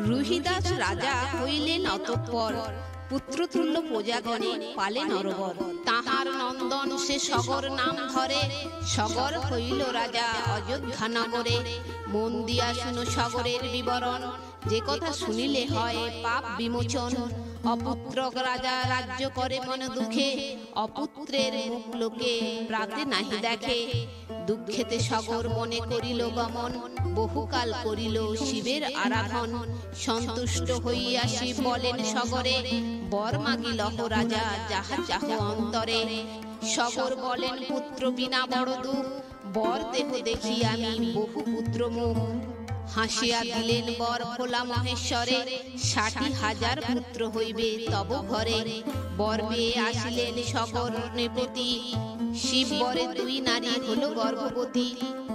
রুহিদাস রাজা হইলেন অতঃপর, পুত্রতুল্য প্রজাগণে পালে নরবর। তাহার নন্দন সে সগর নাম ধরে, সগর হইল রাজা অযোধ্যা নগরে। মন দিয়া শুনো সগরের বিবরণ, যে কথা শুনিলে হয় পাপ বিমোচন। অপুত্র রাজা রাজ্য করে মন দুঃখে, অপুত্রের মুখ লোকে প্রাতে নাহি দেখে। দুঃখেতে সগর মনে করিল গমন, বহুকাল করিল শিবের আরাধন। সন্তুষ্ট হইয়া শিব বলেন সগরে, বর মাগিলহ রাজা যাহা চাহ অন্তরে। সগর বলেন পুত্র বিনা বড় দুঃখ, বর দেহ দেখি আমি বহু পুত্র মুখ। হাসিয়া দিলেন বর ভোলা মহেশ্বরে, ৬০,০০০ পুত্র হইবে তব ঘরে। বর পেয়ে আসিলেন সগর নৃপতি, শিব বরে ২ নারী হলো গর্ভবতী।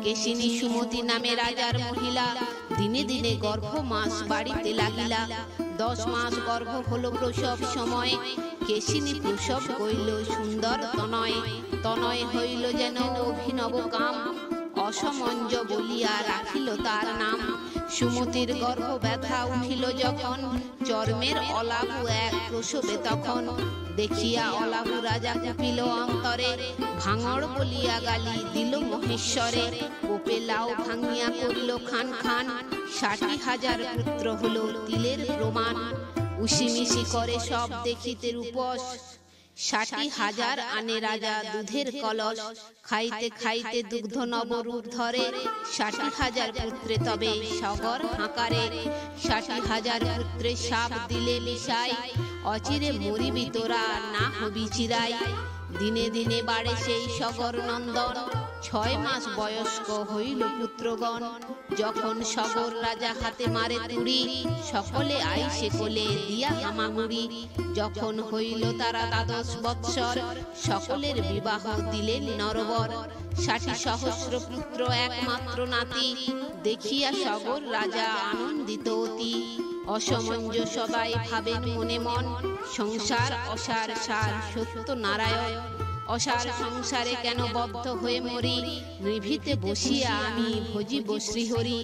কেশিনী সুমতি নামে রাজার মহিলা, দিনে দিনে গর্ভ মাস বাড়িতে লাগিলা। ১০ মাস গর্ভ হলো প্রসব সময়, কেশিনী প্রসব কইল সুন্দর তনয়। তনয় হইল যেন অভিনব কাম, অসমঞ্জ বলিয়া রাখিল তার নাম। সুমতির গর্ভ ব্যথা উঠিল যখন, চর্মের অলাভু এক প্রসবে তখন। দেখিয়া অলাভু রাজা কুপিল অন্তরে, ভাঙড় বলিয়া গালি দিল মহেশ্বরে। কোপে লাউ ভাঙিয়া করিল খান খান, ৬০,০০০ পুত্র হলো তিলের প্রমাণ। উসিমিসি করে সব দেখিতে রূপস, ৬০,০০০ আনে রাজা দুধের কলস। খাইতে খাইতে দুগ্ধ নবরূপ ধরে, ৬০,০০০ পুত্রে তবে সগর হাঁকারে। ৬০,০০০ পুত্রে সাপ দিলে মিশাই, অচিরে মরিবি তোরা না হবি চিরাই। দিনে দিনে বাড়ে সেই সগর নন্দন, ৬ মাস বয়স্ক হইল পুত্রগণ। যখন সগর রাজা হাতে মারে তুড়ি, সকলে আইসে কোলে দিয়া হামাগুড়ি। যখন হইল তারা ১২ বৎসর, সকলের বিবাহ দিলেন নরবর। ৬০,০০০ পুত্র একমাত্র নাতি, দেখিয়া সগর রাজা আনন্দিত অতি। অসমঞ্জ সবাই ভাবেন মনে মন, সংসার অসার সার সত্য নারায়ণ। অসার সংসারে কেন বদ্ধ হয়ে মরি, নিভিতে বসিয়া আমি ভজিব শ্রীহরি।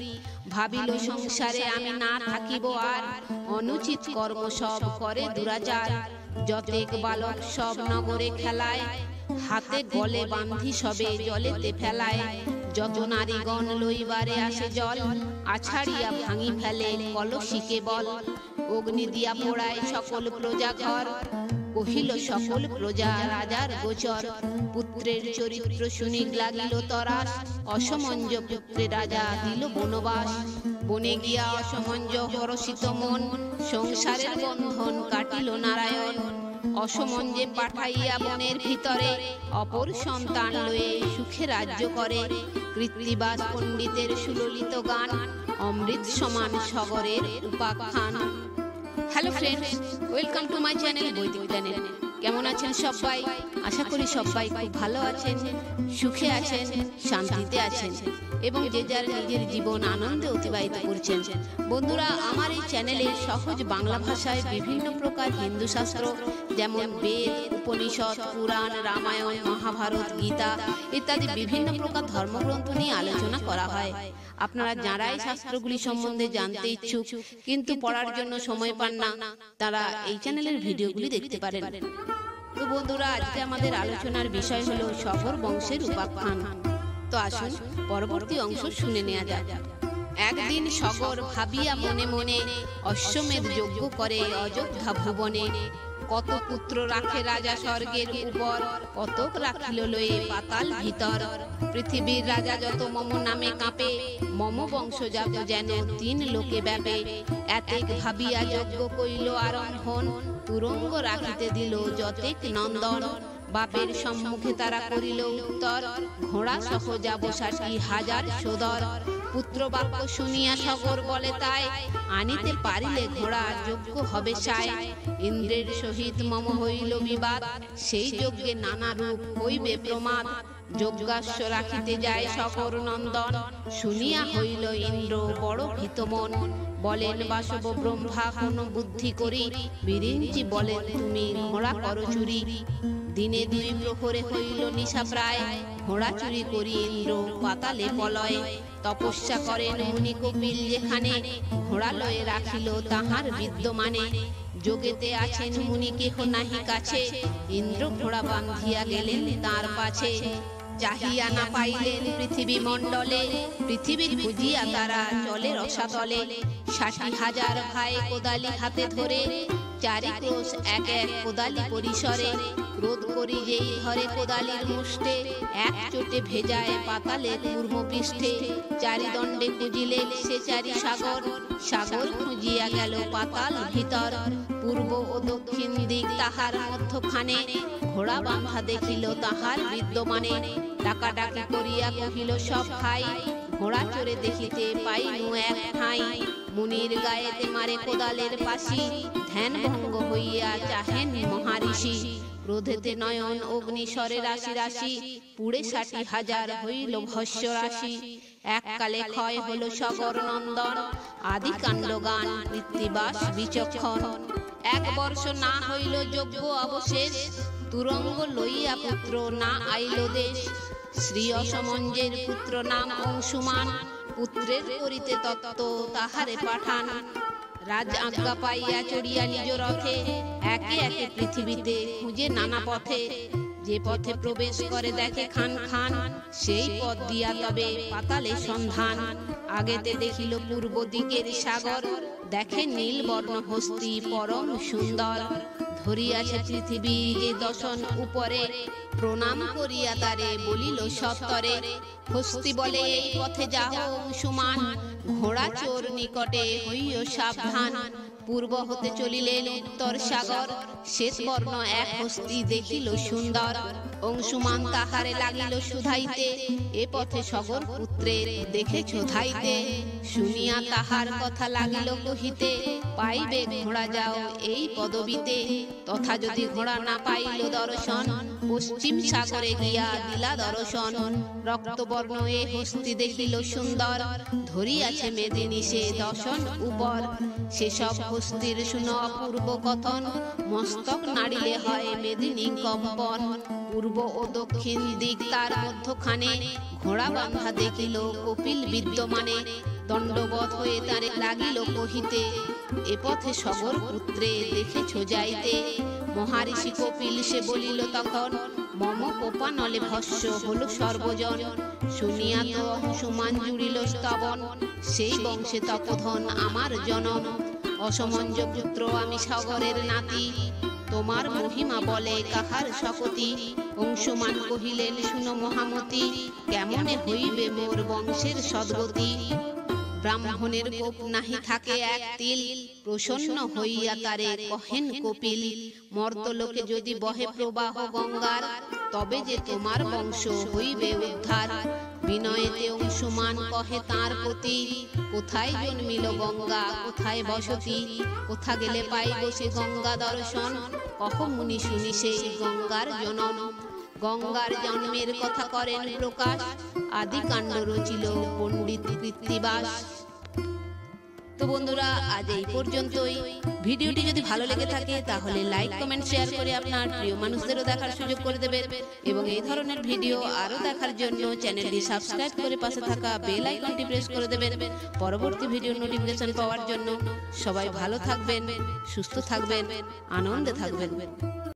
ভাবিল সংসারে আমি না থাকিব আর, অনুচিত কর্ম সব করে দুরাচার। যতেক বালক সব নগরে খেলায়, হাতে গলে বান্ধি সবে জলেতে ফেলায়। যত নারীগণ লইবারে আসে জল, আছাড়িয়া ভাঙি ফেলে কলসিকে বল। অগ্নি দিয়া পোড়ায় সকল প্রজা ঘর, কহিল সকল প্রজা রাজার গোচর। পুত্রের চরিত্র শুনি লাগিল তরাস, অসমঞ্জ পুত্রে রাজা দিল বনবাস। বনে গিয়া অসমঞ্জ হরষিত মন, সংসারের বন্ধন কাটিল নারায়ণ। অসমঞ্জে পাঠাইয়া বনের ভিতরে, অপর সন্তান লয়ে সুখে রাজ্য করে। কৃত্তিবাস পণ্ডিতের সুললিত গান, অমৃত সমান সগরের উপাখ্যান। Hello friends, welcome to my channel বৈদিক জ্ঞানের। কেমন আছেন সবাই? আশা করি সবাই খুব ভালো আছেন, সুখে আছেন, শান্তিতে আছেন এবং যে যার নিজের জীবন আনন্দে অতিবাহিত করছেন। বন্ধুরা, আমার এই চ্যানেলে সহজ বাংলা ভাষায় বিভিন্ন প্রকার হিন্দু শাস্ত্র যেমন বেদ, উপনিষদ, পুরাণ, রামায়ণ, মহাভারত, গীতা ইত্যাদি বিভিন্ন প্রকার ধর্মগ্রন্থ নিয়ে আলোচনা করা হয়। আপনারা যারা এই শাস্ত্রগুলি সম্বন্ধে জানতে ইচ্ছুক কিন্তু পড়ার জন্য সময় পান না, তারা এই চ্যানেলের ভিডিওগুলি দেখতে পারেন। তো বন্ধুরা, আজকে আমাদের আলোচনার বিষয় হলো সগর বংশের উপাখ্যান। তো আসুন পরবর্তী অংশ শুনে নেওয়া যাক। একদিন সগর ভাবিয়া মনে মনে, অশ্বমেধ যজ্ঞ করে অযোধ্যা ভুবনে। কত পুত্র রাখে রাজা স্বর্গের উপর, কতক রাখিল লয়ে পাতাল ভিতর। পৃথিবীর রাজা যত মম নামে কাঁপে, মম বংশ যাত যেন ৩ লোকে ব্যাপে। এতেক ভাবিয়া যজ্ঞ কইল আরম্ভন, তুরঙ্গ রাখিতে দিল যতেক নন্দন। বাপের সম্মুখে তারা করিল উত্তর, ঘোড়া সহ যাব ৬০,০০০ সোদর। পুত্র বাক্য শুনিয়া সগর বলে তাই, আনিতে পারিলে ঘোড়া যোগ্য হবে সায়। ইন্দ্রের সহিত মম হইল বিবাদ, সেই যজ্ঞে নানা রূপ হইবে প্রমাদ। যজ্ঞাস্য রাখিতে যায় সগর নন্দন, শুনিয়া হইল ইন্দ্র বড় ভীতমন। বলেন বাসব ব্রহ্মা কোন বুদ্ধি করি, বিরিঞ্চি বলেন তুমি ঘোড়া করো চুরি। দিনে 2 প্রহরে হইল নিশা প্রায়, ঘোড়া চুরি করি ইন্দ্র পাতালে পলয়। তপস্যা করেন মুনি কপিল যেখানে, ঘোড়া লয়ে রাখিল তাহার বিদ্যমানে। যোগেতে আছেন মুনি কেহ নাহি কাছে, ইন্দ্র ঘোড়া বান্ধিয়া গেলেন তার পাছে। চাহিয়া না পাইলেন পৃথিবী মণ্ডলে, পৃথিবী খুঁজিয়া তারা চলে রসাতলে। 60,000 ভাই কোদালি হাতে ধরে, 4 ক্রোশ এক এক কোদালি পরিসরে। ক্রোধ করি যেই ধরে কোদালির মুষ্টে, এক চোটে ভেজায় পাতালে পূর্ব পৃষ্ঠে। 4 দণ্ডে খুঁজিলেন সে 4 সাগর, সাগর খুঁজিয়া গেল পাতাল ভিতর। পূর্ব ও দক্ষিণ দিক তাহার মধ্যখানে, ঘোড়া বাঁধা দেখিল তাহার বিদ্যমানে। ডাকাডাকি করিয়া কহিল সব ভাই, ঘোড়া চড়ে দেখিতে পাইনু এক ঠাঁই। মুনির গায়েতে মারে কোদালের পাশি, ধ্যান ভঙ্গ হইয়া চাহেন মহারিষি। ক্রোধেতে নয়ন অগ্নিস্বরে রাশি রাশি, পুড়ে 60,000 হইল ভস্য রাশি। এককালে ক্ষয় হল সগর নন্দন, আদি কাণ্ড গান কৃত্তিবাস বিচক্ষণ। 1 বর্ষ না হইল যজ্ঞ অবশেষ, তুরঙ্গ লইয়া পুত্র না আইল দেশ। শ্রী অসমঞ্জের পুত্র নাম অংশুমান, পুত্রের করিতে তত্ত্ব তাহারে পাঠান। রাজ আজ্ঞা পাইয়া চড়িয়া নিজ রথে, একে একে পৃথিবীতে খুঁজে নানা পথে। যে পথে প্রবেশ করে দেখে খান খান, সেই পথ দিয়া তবে পাতালে সন্ধান। আগেতে দেখিল পূর্ব দিকের সাগর, দেখে নীল বর্ণ হস্তি পরম সুন্দর। ধরিয়াছে পৃথিবী যে দশন উপরে, প্রণাম করিয়া তারে বলিল সত্তরে। হস্তি বলে এই পথে যাও অংশুমান, ঘোড়া চোর নিকটে হইও সাবধান। পূর্ব হতে চলিলেন উত্তর সাগর, শ্বেত বর্ণ এক হস্তি দেখিল সুন্দর। অংশুমান তাহারে লাগিল শুধাইতে, এ পথে সগর পুত্রের দেখেছ ধাইতে। শুনিয়া তাহার কথা লাগিল কহিতে, পাইবে ঘোড়া যাও এই পদবীতে। তথা যদি ঘোড়া না পাইল দর্শন, পশ্চিম সাগরে গিয়া দিলা দর্শন। রক্তবর্ণ এ হস্তি দেখিল সুন্দর, ধরিয়াছে মেদিনী সে দশন উপর। সেসব হস্তির শুনো অপূর্ব কথন, মস্তক নাড়িলে হয় মেদিনী কম্পন। পূর্ব ও দক্ষিণ দিক তার মধ্যখানে, ঘোড়া বাঁধা দেখিল কপিল বিদ্যমানে। দণ্ডবধ হয়ে তারে লাগিল কহিতে, এ পথে সগর পুত্রে দেখেছ যাইতে। মহারিষি কপিল সে বলিল তখন, মম কোপা নলে ভস্য হল সর্বজন। শুনিয়া তো অংশুমান জুড়িল স্তবন, সেই বংশে তপোধন আমার জনম। অসমঞ্জ পুত্র আমি সাগরের নাতি, তোমার মহিমা বলে কাহার শকতি। অংশুমান কহিলেন শুনো মহামতি, কেমনে হইবে মোর বংশের সদ্গতি। ব্রাহ্মণের কোপ নাহি থাকে এক তিল, প্রসন্ন হইয়া তারে কহেন কপিল। মর্তলোকে যদি বহে প্রবাহ গঙ্গার, তবে যে তোমার বংশ হইবে উদ্ধার। বিনয়েতে অংশুমান কহে তাঁর প্রতি, কোথায় জন্মিল গঙ্গা কোথায় বসতি। কোথা গেলে পাইব সে গঙ্গা দর্শন, কহ মুনি শুনি সেই গঙ্গার জনম। গঙ্গার জন্মের কথা করেন প্রকাশ, আদি কাণ্ড রচিল পণ্ডিত কৃত্তিবাস। তো বন্ধুরা আজ এই পর্যন্তই। ভিডিওটি যদি ভালো লেগে থাকে তাহলে লাইক কমেন্ট শেয়ার করে আপনার প্রিয় মানুষদেরও দেখার সুযোগ করে দেবেন, এবং এই ধরনের ভিডিও আরো দেখার জন্য চ্যানেলটি সাবস্ক্রাইব করে পাশে থাকা বেল আইকনটি প্রেস করে দেবেন পরবর্তী ভিডিওর নোটিফিকেশন পাওয়ার জন্য। সবাই ভালো থাকবেন, সুস্থ থাকবেন, আনন্দে থাকবেন।